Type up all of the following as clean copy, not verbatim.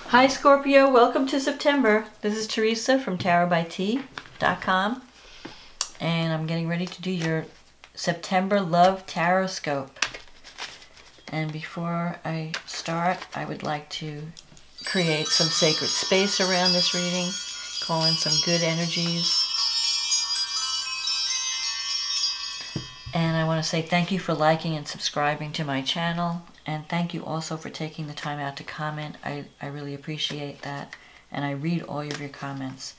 Hi Scorpio, welcome to September. This is Teresa from tarotbyt.com, and I'm getting ready to do your September Love TarotScope. And before I start, I would like to create some sacred space around this reading, call in some good energies. And I want to say thank you for liking and subscribing to my channel. And thank you also for taking the time out to comment. I really appreciate that. And I read all of your comments.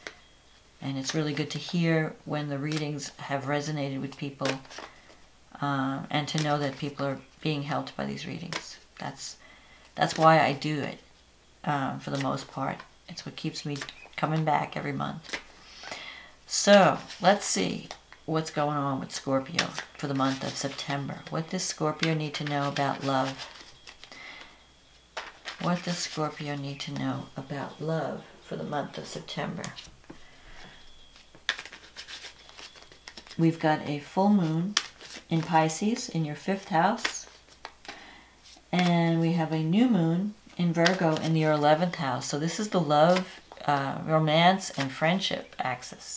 And it's really good to hear when the readings have resonated with people. And to know that people are being helped by these readings. That's why I do it, for the most part. It's what keeps me coming back every month. So, let's see what's going on with Scorpio for the month of September. What does Scorpio need to know about love? What does Scorpio need to know about love for the month of September? We've got a full moon in Pisces in your 5th house. And we have a new moon in Virgo in your 11th house. So this is the love, romance, and friendship axis.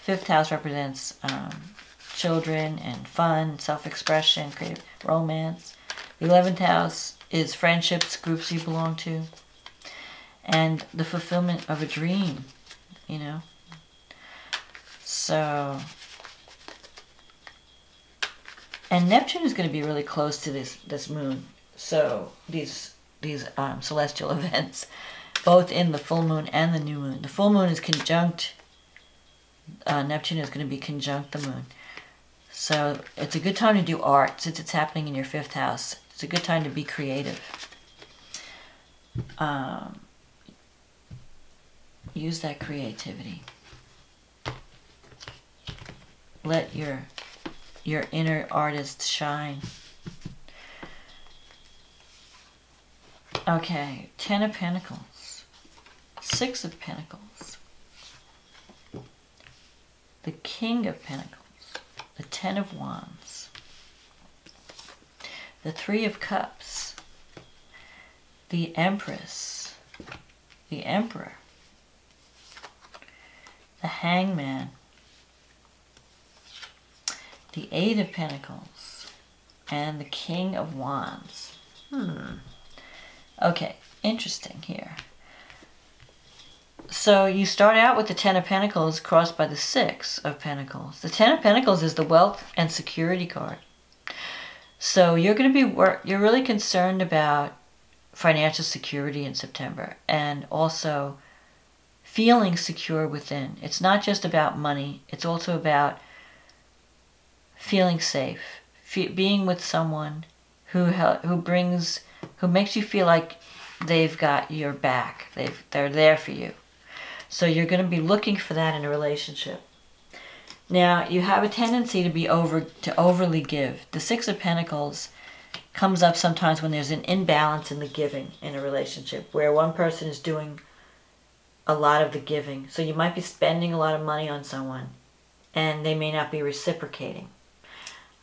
The 5th house represents children and fun, self-expression, creative romance. The 11th house is friendships, groups you belong to, and the fulfillment of a dream, you know. So, and Neptune is going to be really close to this moon. So these celestial events, both in the full moon and the new moon. The full moon is conjunct. Neptune is going to be conjunct the moon. So it's a good time to do art since it's happening in your 5th house. It's a good time to be creative. Use that creativity. Let your inner artist shine. Okay, 10 of Pentacles. 6 of Pentacles. The King of Pentacles. The 10 of Wands. The 3 of Cups. The Empress. The Emperor. The Hangman. The 8 of Pentacles. And the King of Wands. Okay, interesting here. So you start out with the 10 of Pentacles crossed by the 6 of Pentacles. The 10 of Pentacles is the wealth and security card. So you're going to be you're really concerned about financial security in September, and also feeling secure within. It's not just about money. It's also about feeling safe, being with someone who makes you feel like they've got your back. They're there for you. So you're going to be looking for that in a relationship. Now, you have a tendency to overly give. The 6 of Pentacles comes up sometimes when there's an imbalance in the giving in a relationship, where one person is doing a lot of the giving. So you might be spending a lot of money on someone, and they may not be reciprocating.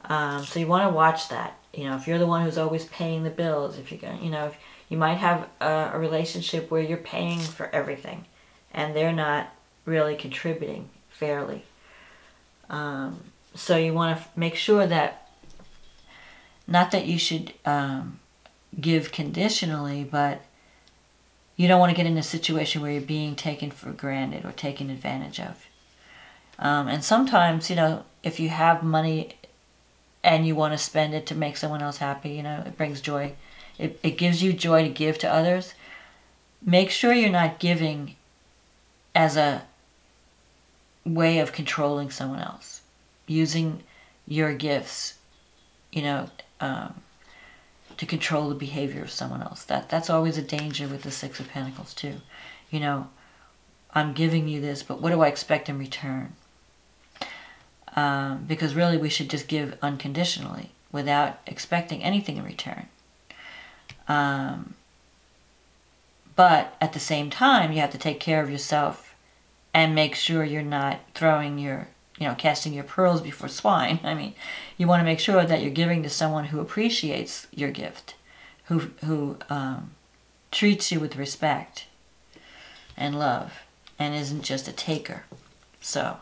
So you want to watch that. You know, if you're the one who's always paying the bills, if you're going, if you might have a relationship where you're paying for everything, and they're not really contributing fairly. So you want to make sure that, not that you should give conditionally, but you don't want to get in a situation where you're being taken for granted or taken advantage of. And sometimes, if you have money and you want to spend it to make someone else happy, it brings joy. It gives you joy to give to others. Make sure you're not giving as a way of controlling someone else, using your gifts, to control the behavior of someone else. That's always a danger with the 6 of Pentacles too. I'm giving you this, but what do I expect in return? Because really we should just give unconditionally without expecting anything in return. But at the same time, you have to take care of yourself and make sure you're not throwing casting your pearls before swine. I mean, you want to make sure that you're giving to someone who appreciates your gift, who treats you with respect and love and isn't just a taker. So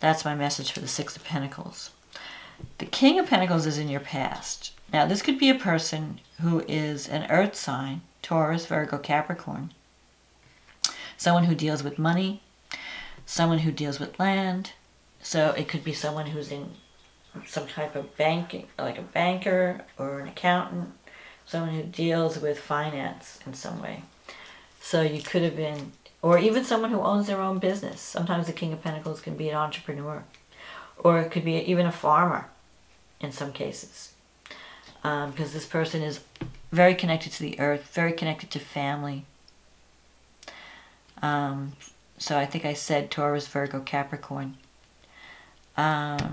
that's my message for the Six of Pentacles. The King of Pentacles is in your past. Now, this could be a person who is an earth sign, Taurus, Virgo, Capricorn. Someone who deals with money, someone who deals with land. So it could be someone who's in some type of banking, like a banker or an accountant, someone who deals with finance in some way. So you could have been, or even someone who owns their own business. Sometimes the King of Pentacles can be an entrepreneur. Or it could be even a farmer in some cases. Because this person is very connected to the earth, very connected to family. So I think I said Taurus, Virgo, Capricorn. The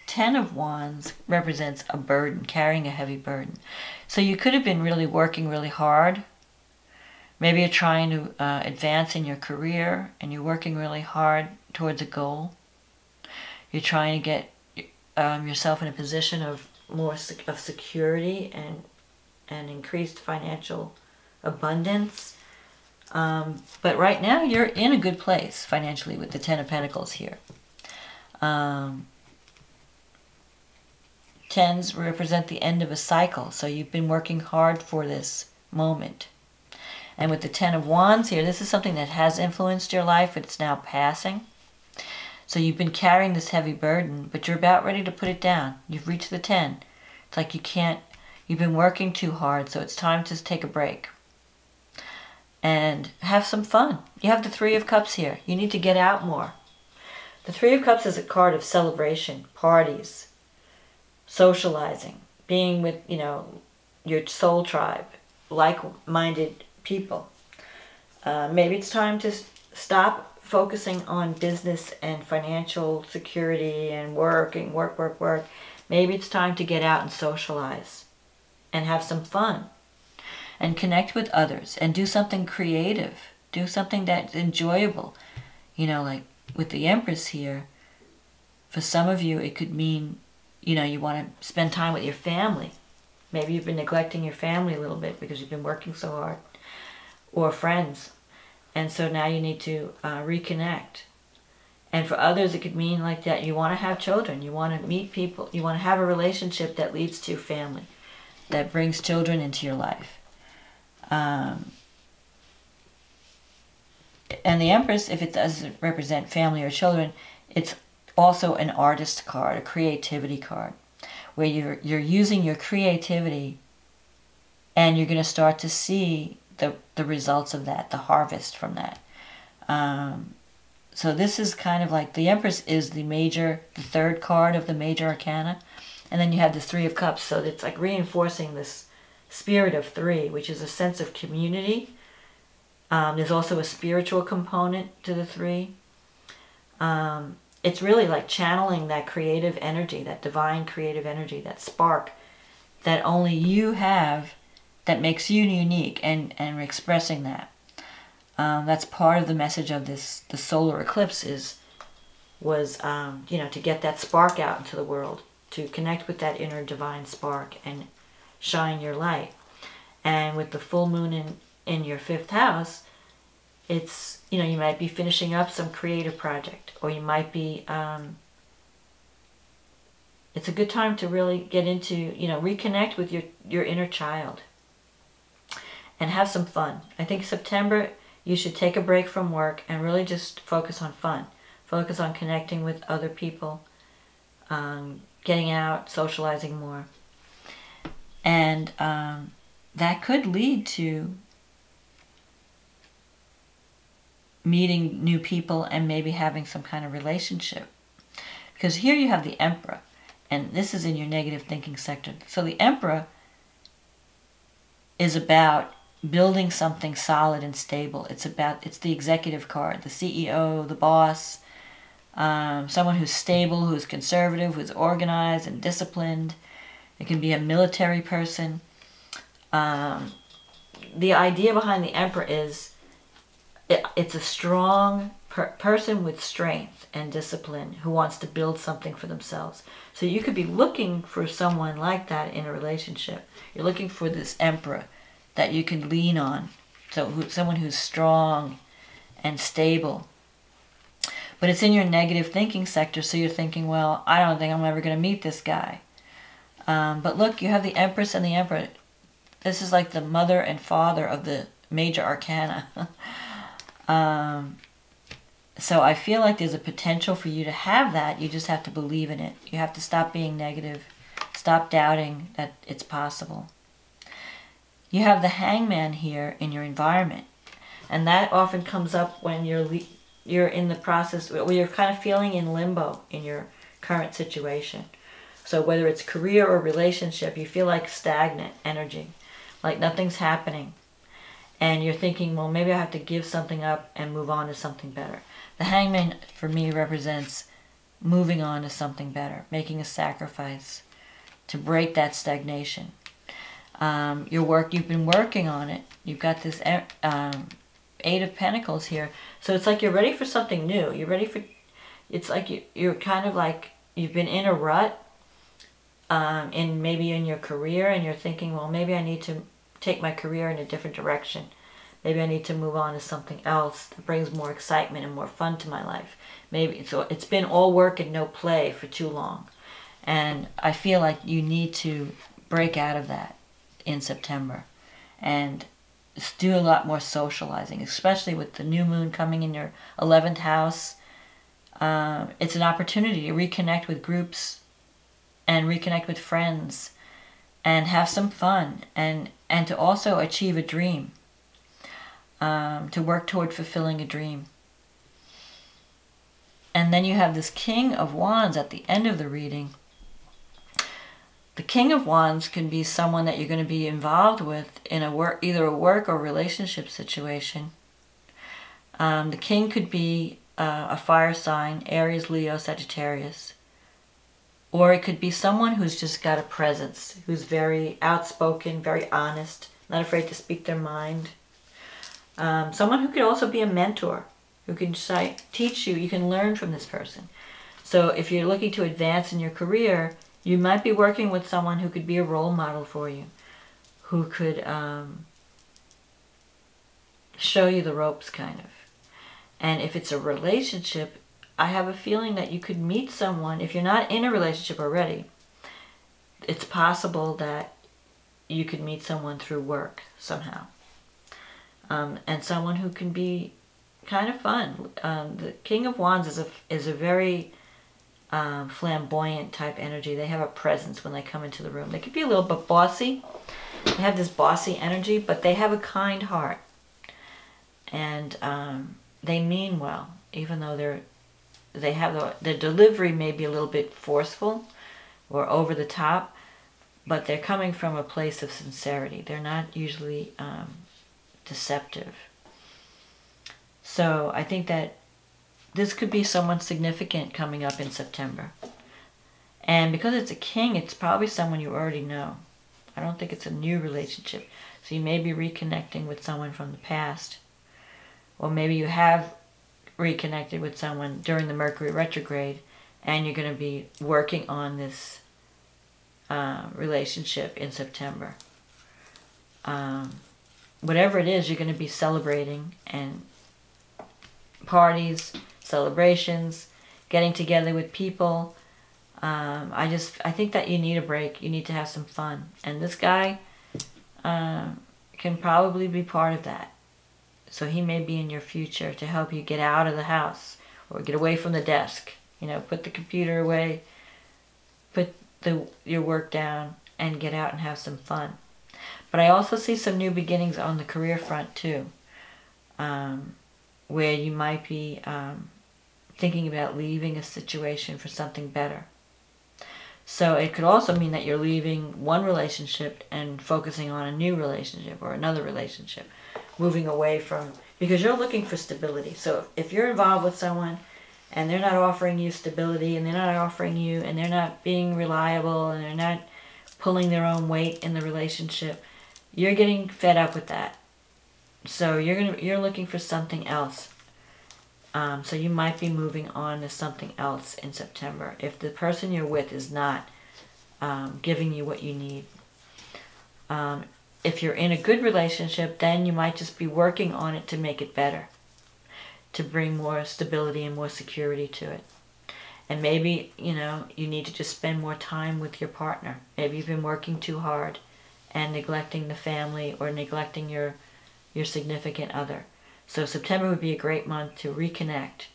Ten of Wands represents a burden, carrying a heavy burden. So you could have been really working really hard. Maybe you're trying to advance in your career and you're working really hard towards a goal. You're trying to get yourself in a position of more of security and increased financial abundance. But right now you're in a good place financially with the Ten of Pentacles here. Tens represent the end of a cycle, so you've been working hard for this moment. And with the Ten of Wands here, this is something that has influenced your life, but it's now passing. So you've been carrying this heavy burden, but you're about ready to put it down. You've reached the 10. It's like you can't, you've been working too hard, so it's time to take a break. And have some fun. You have the Three of Cups here. You need to get out more. The Three of Cups is a card of celebration, parties, socializing, being with, you know, your soul tribe, like-minded people. Maybe it's time to stop focusing on business and financial security and work. Maybe it's time to get out and socialize and have some fun and connect with others and do something creative. Do something that's enjoyable. You know, like with the Empress here, for some of you it could mean, you know, you want to spend time with your family. Maybe you've been neglecting your family a little bit because you've been working so hard. Or friends. And so now you need to reconnect. And for others, it could mean like that you want to have children. You want to meet people. You want to have a relationship that leads to family. That brings children into your life. And the Empress, if it doesn't represent family or children, it's also an artist card, a creativity card. Where you're using your creativity and you're going to start to see the results of that, the harvest from that. So this is kind of like, the Empress is the third card of the major arcana. And then you have the Three of Cups, so it's like reinforcing this spirit of three, which is a sense of community. There's also a spiritual component to the three. It's really like channeling that creative energy, that divine creative energy, that spark that only you have, that makes you unique, and expressing that. That's part of the message of the solar eclipse was you know, to get that spark out into the world, to connect with that inner divine spark and shine your light. And with the full moon in your 5th house, it's, you know, you might be finishing up some creative project, or you might be, it's a good time to really get into, you know, reconnect with your inner child and have some fun. I think September, you should take a break from work and really just focus on fun. Focus on connecting with other people, getting out, socializing more. And that could lead to meeting new people and maybe having some kind of relationship. Because here you have the Emperor, and this is in your negative thinking sector. So the Emperor is about building something solid and stable. It's the executive card, the CEO, the boss, someone who's stable, who's conservative, who's organized and disciplined. It can be a military person. The idea behind the Emperor is it's a strong person with strength and discipline who wants to build something for themselves. So you could be looking for someone like that in a relationship. You're looking for this emperor that you can lean on. So someone who's strong and stable. But it's in your negative thinking sector, so you're thinking, well, I don't think I'm ever going to meet this guy. But look, you have the Empress and the Emperor. This is like the mother and father of the major arcana. So I feel like there's a potential for you to have that. You just have to believe in it. You have to stop being negative. Stop doubting that it's possible. You have the Hangman here in your environment. And that often comes up when you're in the process, where you're kind of feeling in limbo in your current situation. So whether it's career or relationship, you feel like stagnant energy, like nothing's happening. And you're thinking, well, maybe I have to give something up and move on to something better. The Hangman, for me, represents moving on to something better, making a sacrifice to break that stagnation. You've been working on it. You've got this Eight of Pentacles here. So it's like you're ready for something new. You're ready for, it's like you're kind of like, you've been in a rut, maybe in your career, and you're thinking, well, maybe I need to take my career in a different direction. Maybe I need to move on to something else that brings more excitement and more fun to my life. Maybe so it's been all work and no play for too long. And I feel like you need to break out of that in September and do a lot more socializing, especially with the new moon coming in your 11th house. It's an opportunity to reconnect with groups and reconnect with friends and have some fun and to also achieve a dream, to work toward fulfilling a dream. And then you have this King of Wands at the end of the reading. The King of Wands can be someone that you're going to be involved with in either a work or relationship situation. The King could be a fire sign, Aries, Leo, Sagittarius. Or it could be someone who's just got a presence, who's very outspoken, very honest, not afraid to speak their mind. Someone who could also be a mentor, who can teach you. You can learn from this person. So if you're looking to advance in your career, you might be working with someone who could be a role model for you, who could show you the ropes, kind of. And if it's a relationship, I have a feeling that you could meet someone. If you're not in a relationship already, it's possible that you could meet someone through work somehow. And someone who can be kind of fun. The King of Wands is a very flamboyant type energy. They have a presence when they come into the room. They could be a little bit bossy. They have this bossy energy, but they have a kind heart. And they mean well, even though their delivery may be a little bit forceful or over the top, but they're coming from a place of sincerity. They're not usually deceptive. So I think that this could be someone significant coming up in September. And because it's a king, it's probably someone you already know. I don't think it's a new relationship. So you may be reconnecting with someone from the past. Or maybe you have reconnected with someone during the Mercury retrograde and you're going to be working on this relationship in September. Whatever it is, you're going to be celebrating, and parties, celebrations, getting together with people. I think that you need a break. You need to have some fun. And this guy can probably be part of that. So he may be in your future to help you get out of the house or get away from the desk. You know, put the computer away, put your work down, and get out and have some fun. But I also see some new beginnings on the career front too, where you might be thinking about leaving a situation for something better. So it could also mean that you're leaving one relationship and focusing on a new relationship or another relationship, moving away from, because you're looking for stability. So if you're involved with someone and they're not offering you stability, and they're not offering you, and they're not being reliable, and they're not pulling their own weight in the relationship, you're getting fed up with that. So you're looking for something else. So you might be moving on to something else in September if the person you're with is not giving you what you need. If you're in a good relationship, then you might just be working on it to make it better, to bring more stability and more security to it. And maybe, you know, you need to just spend more time with your partner. Maybe you've been working too hard and neglecting the family or neglecting your significant other. So September would be a great month to reconnect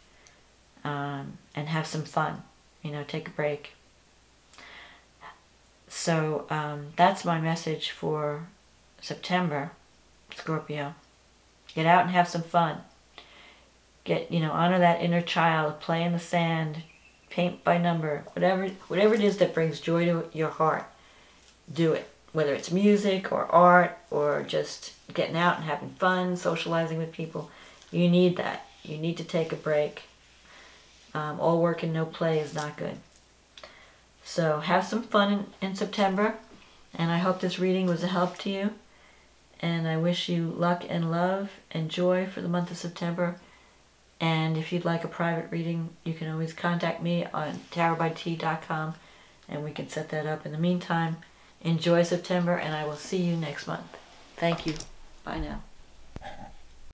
and have some fun. You know, take a break. So that's my message for September, Scorpio. Get out and have some fun. Get, you know, honor that inner child, play in the sand, paint by number, whatever it is that brings joy to your heart, do it. Whether it's music or art or just getting out and having fun, socializing with people, you need that. You need to take a break. All work and no play is not good. So have some fun in September, and I hope this reading was a help to you. And I wish you luck and love and joy for the month of September. And if you'd like a private reading, you can always contact me on tarotbyt.com and we can set that up. In the meantime, enjoy September, and I will see you next month. Thank you. Bye now.